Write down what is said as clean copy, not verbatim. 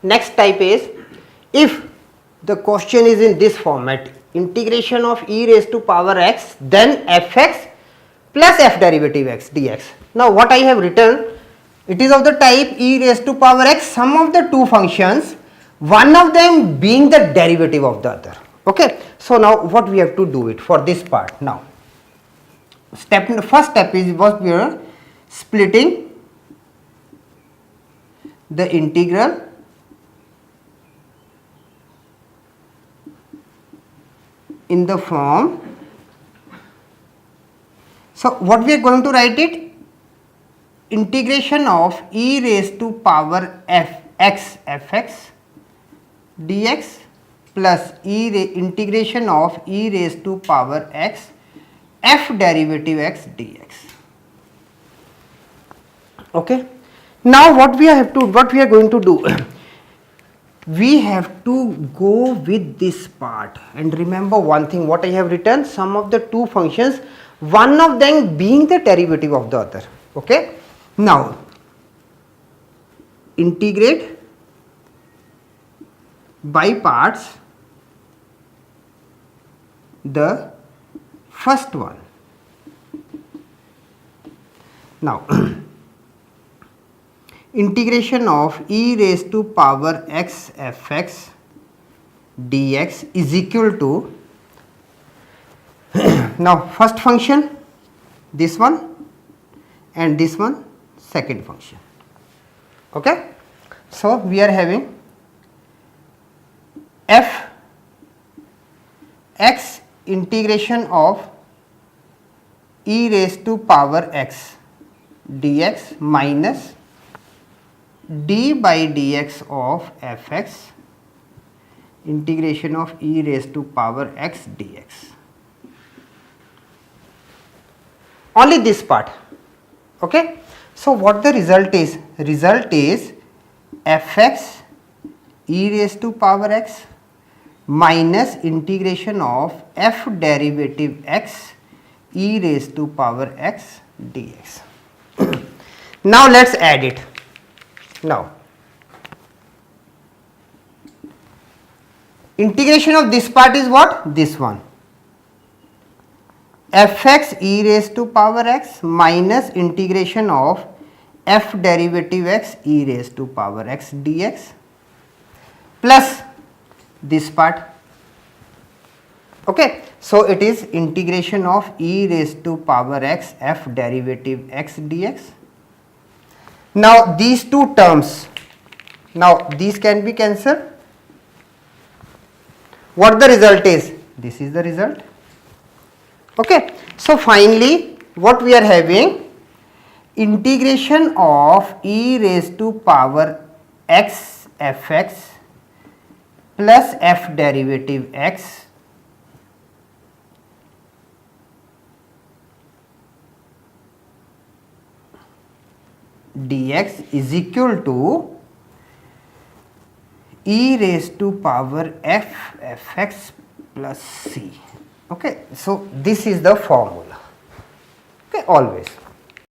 Next type is, if the question is in this format, integration of e raised to power x, then fx plus f derivative x dx. Now what I have written, it is of the type e raised to power x, sum of the two functions, one of them being the derivative of the other. Okay. So now what we have to do it for this part. Now first step is what we are splitting the integral in the form. So what we are going to write it, integration of e raised to power fx fx dx plus integration of e raised to power x f derivative x dx. Okay. Now what we are going to do, we have to go with this part, and remember one thing what I have written, sum of the two functions, one of them being the derivative of the other. Okay. Now integrate by parts the first one. Now integration of e raised to power x fx dx is equal to now first function, this one, and this one, second function. Okay. So we are having f x integration of e raised to power x dx minus d by dx of fx integration of e raised to power x dx. Only this part. Okay. So what the result is? Result is fx e raised to power x minus integration of f derivative x e raised to power x dx. Now let's add it. Now integration of this part is what? This one, fx e raised to power x minus integration of f derivative x e raised to power x dx plus this part. Okay. So it is integration of e raised to power x f derivative x dx. Now these two terms, now these can be cancelled. What the result is? This is the result. Okay. So finally what we are having, integration of e raised to power x fx plus f derivative x dx is equal to e raised to power f fx plus c. Okay. So this is the formula. Okay, always.